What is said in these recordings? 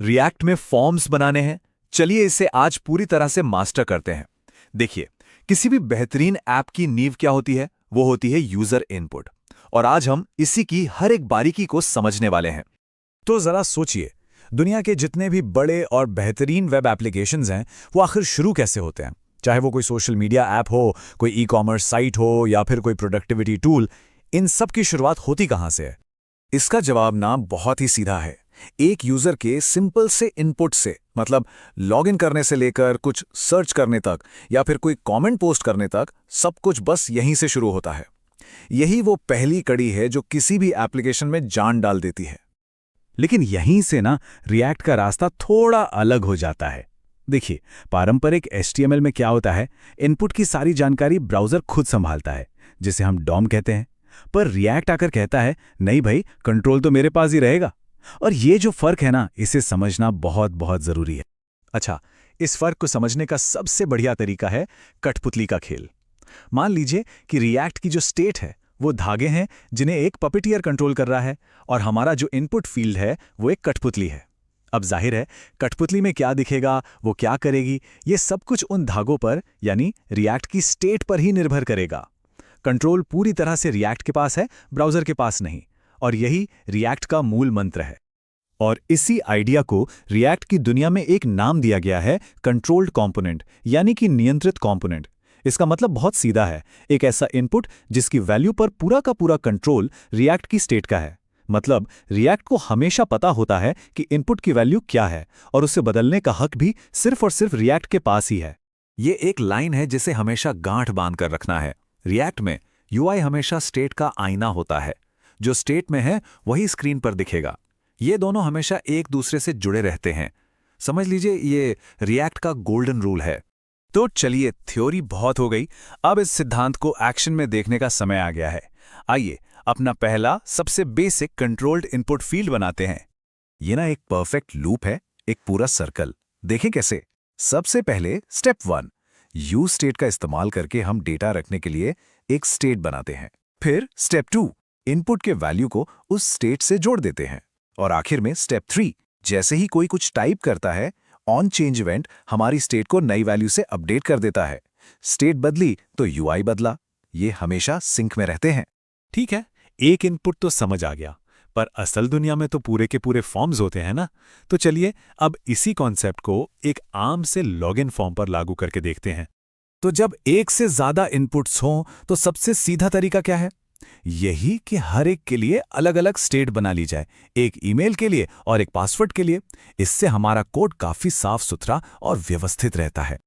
React में forms बनाने हैं। चलिए इसे आज पूरी तरह से मास्टर करते हैं। देखिए, किसी भी बेहतरीन ऐप की नींव क्या होती है? वो होती है यूजर इनपुट। और आज हम इसी की हर एक बारीकी को समझने वाले हैं। तो जरा सोचिए, दुनिया के जितने भी बड़े और बेहतरीन वेब एप्लीकेशंस हैं, वो आखिर शुरू कैसे होते हैं? चाहे वो कोई सोशल मीडिया ऐप हो, कोई ई-कॉमर्स साइट हो या फिर कोई प्रोडक्टिविटी टूल, इन सब की शुरुआत होती कहाँ से है? इसका जवाब ना बहुत ही सीधा है। एक यूजर के सिंपल से इनपुट से, मतलब लॉगिन करने से लेकर कुछ सर्च करने तक या फिर कोई कमेंट पोस्ट करने तक, सब कुछ बस यहीं से शुरू होता है। यही वो पहली कड़ी है जो किसी भी एप्लीकेशन में जान डाल देती है। लेकिन यहीं से ना रिएक्ट का रास्ता थोड़ा अलग हो जाता है। देखिए, पारंपरिक HTML में क्या होता है, इनपुट की सारी जानकारी ब्राउज़र खुद संभालता है, जिसे हम डॉम कहते हैं। पर रिएक्ट आकर कहता है, नहीं भाई, कंट्रोल तो मेरे पास ही रहेगा। और ये जो फर्क है ना, इसे समझना बहुत बहुत ज़रूरी है। अच्छा, इस फर्क को समझने का सबसे बढ़िया तरीका है कठपुतली का खेल। मान लीजिए कि रिएक्ट की जो स्टेट है वो धागे हैं जिन्हें एक पपेटियर कंट्रोल कर रहा है, और हमारा जो इनपुट फील्ड है वो एक कठपुतली है। अब जाहिर है, कठपुतली में क्या दिखेगा, वो क्या करेगी, ये सब कुछ उन धागों पर यानी रिएक्ट की स्टेट पर ही निर्भर करेगा। कंट्रोल पूरी तरह से रिएक्ट के पास है, ब्राउज़र के पास नहीं। और यही रिएक्ट का मूल मंत्र है। और इसी आइडिया को रिएक्ट की दुनिया में एक नाम दिया गया है, कंट्रोल्ड कंपोनेंट, यानी कि नियंत्रित कंपोनेंट। इसका मतलब बहुत सीधा है, एक ऐसा इनपुट जिसकी वैल्यू पर पूरा का पूरा कंट्रोल रिएक्ट की स्टेट का है। मतलब रिएक्ट को हमेशा पता होता है कि इनपुट की वैल्यू क्या है, और उसे बदलने का हक भी सिर्फ और सिर्फ रिएक्ट के पास ही है। ये एक लाइन है जिसे हमेशा गांठ बांध कर रखना है। रिएक्ट में यूआई हमेशा स्टेट का आईना होता है। जो स्टेट में है वही स्क्रीन पर दिखेगा। ये दोनों हमेशा एक दूसरे से जुड़े रहते हैं। समझ लीजिए, ये रिएक्ट का गोल्डन रूल है। तो चलिए, थ्योरी बहुत हो गई, अब इस सिद्धांत को एक्शन में देखने का समय आ गया है। आइए अपना पहला सबसे बेसिक कंट्रोल्ड इनपुट फील्ड बनाते हैं। ये ना एक परफेक्ट लूप है, एक पूरा सर्कल। देखें कैसे। सबसे पहले स्टेप 1, यूज स्टेट का इस्तेमाल करके हम डेटा रखने के लिए एक स्टेट बनाते हैं। फिर स्टेप 2, इनपुट के वैल्यू को उस स्टेट से जोड़ देते हैं। और आखिर में स्टेप 3, जैसे ही कोई कुछ टाइप करता है, ऑन चेंज इवेंट हमारी स्टेट को नई वैल्यू से अपडेट कर देता है। स्टेट बदली तो यूआई बदला। ये हमेशा सिंक में रहते हैं। ठीक है, एक इनपुट तो समझ आ गया, पर असल दुनिया में तो पूरे के पूरे फॉर्म्स होते हैं ना। तो चलिए अब इसी कॉन्सेप्ट को एक आम से लॉगिन फॉर्म पर लागू करके देखते हैं। तो जब एक से ज्यादा इनपुट्स हों तो सबसे सीधा तरीका क्या है? यही कि हर एक के लिए अलग अलग स्टेट बना ली जाए, एक ईमेल के लिए और एक पासवर्ड के लिए। इससे हमारा कोड काफी साफ सुथरा और व्यवस्थित रहता है।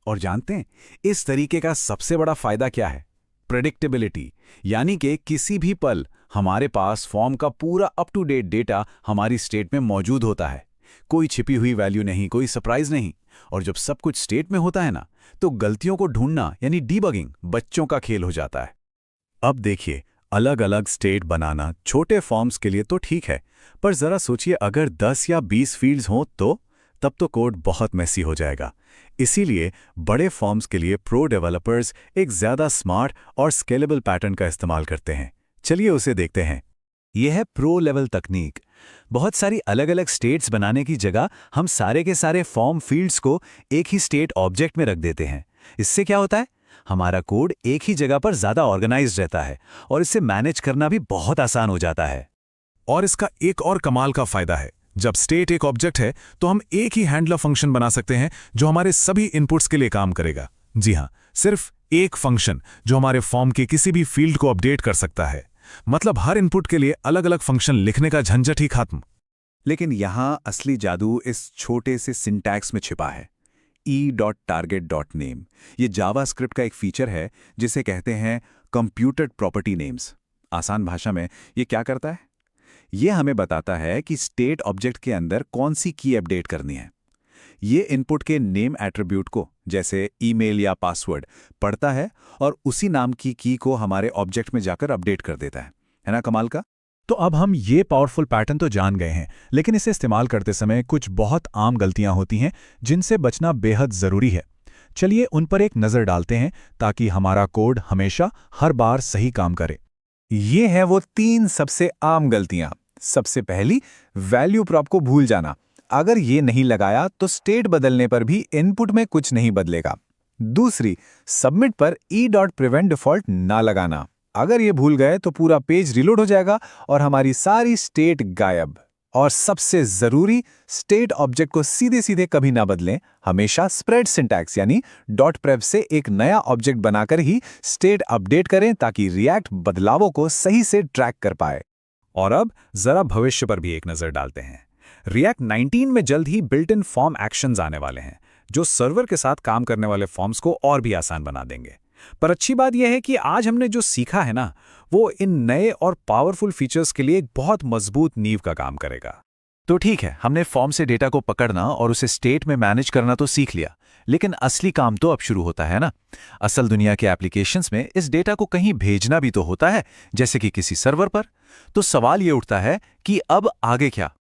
और जानते हैं, इस तरीके का सबसे बड़ा फायदा क्या है? प्रेडिक्टेबिलिटी, यानी कि किसी भी पल हमारे पास फॉर्म का पूरा अप टू डेट डेटा हमारी स्टेट में मौजूद होता है। कोई छिपी हुई वैल्यू नहीं, कोई सरप्राइज नहीं। और जब सब कुछ स्टेट में होता है ना, तो गलतियों को ढूंढना यानी डीबगिंग बच्चों का खेल हो जाता है। अब देखिए, अलग अलग स्टेट बनाना छोटे फॉर्म्स के लिए तो ठीक है, पर जरा सोचिए अगर 10 या 20 फील्ड्स हों तो तब तो कोड बहुत मेसी हो जाएगा। इसीलिए बड़े फॉर्म्स के लिए प्रो डेवलपर्स एक ज़्यादा स्मार्ट और स्केलेबल पैटर्न का इस्तेमाल करते हैं। चलिए उसे देखते हैं। यह है प्रो लेवल तकनीक। बहुत सारी अलग अलग स्टेट्स बनाने की जगह हम सारे के सारे फॉर्म फील्ड्स को एक ही स्टेट ऑब्जेक्ट में रख देते हैं। इससे क्या होता है, हमारा कोड एक ही जगह पर ज़्यादा ऑर्गेनाइज्ड रहता है और इसे मैनेज करना भी बहुत आसान हो जाता है। और इसका एक और कमाल का फायदा है, जब स्टेट एक ऑब्जेक्ट है तो हम एक ही हैंडलर फंक्शन बना सकते हैं जो हमारे सभी इनपुट्स के लिए काम करेगा। जी हां, सिर्फ एक फंक्शन जो हमारे फॉर्म के किसी भी फील्ड को अपडेट कर सकता है। मतलब हर इनपुट के लिए अलग अलग फंक्शन लिखने का झंझट ही खत्म। लेकिन यहां असली जादू इस छोटे से सिंटैक्स में छिपा है। e.target.name ये जावास्क्रिप्ट का एक फीचर है जिसे कहते हैं कंप्यूटेड प्रॉपर्टी नेम्स। आसान भाषा में ये क्या करता है? ये हमें बताता है कि स्टेट ऑब्जेक्ट के अंदर कौन सी की अपडेट करनी है। ये इनपुट के नेम एट्रीब्यूट को, जैसे ईमेल या पासवर्ड, पढ़ता है और उसी नाम की को हमारे ऑब्जेक्ट में जाकर अपडेट कर देता है ना कमाल का? तो अब हम ये पावरफुल पैटर्न तो जान गए हैं, लेकिन इसे इस्तेमाल करते समय कुछ बहुत आम गलतियां होती हैं जिनसे बचना बेहद ज़रूरी है। चलिए उन पर एक नज़र डालते हैं ताकि हमारा कोड हमेशा हर बार सही काम करे। ये हैं वो 3 सबसे आम गलतियां। सबसे पहली, वैल्यू प्रॉप को भूल जाना। अगर ये नहीं लगाया तो स्टेट बदलने पर भी इनपुट में कुछ नहीं बदलेगा। दूसरी, सबमिट पर e.prevent-default ना लगाना। अगर ये भूल गए तो पूरा पेज रिलोड हो जाएगा और हमारी सारी स्टेट गायब। और सबसे जरूरी, स्टेट ऑब्जेक्ट को सीधे सीधे कभी ना बदलें। हमेशा स्प्रेड सिंटैक्स यानी .prev से एक नया ऑब्जेक्ट बनाकर ही स्टेट अपडेट करें ताकि रिएक्ट बदलावों को सही से ट्रैक कर पाए। और अब जरा भविष्य पर भी एक नजर डालते हैं। रिएक्ट 19 में जल्द ही बिल्ट इन फॉर्म एक्शंस आने वाले हैं, जो सर्वर के साथ काम करने वाले फॉर्म्स को और भी आसान बना देंगे। पर अच्छी बात यह है कि आज हमने जो सीखा है ना, वो इन नए और पावरफुल फीचर्स के लिए एक बहुत मजबूत नींव का काम करेगा। तो ठीक है, हमने फॉर्म से डेटा को पकड़ना और उसे स्टेट में मैनेज करना तो सीख लिया, लेकिन असली काम तो अब शुरू होता है ना। असल दुनिया के एप्लीकेशंस में इस डेटा को कहीं भेजना भी तो होता है, जैसे कि किसी सर्वर पर। तो सवाल ये उठता है कि अब आगे क्या?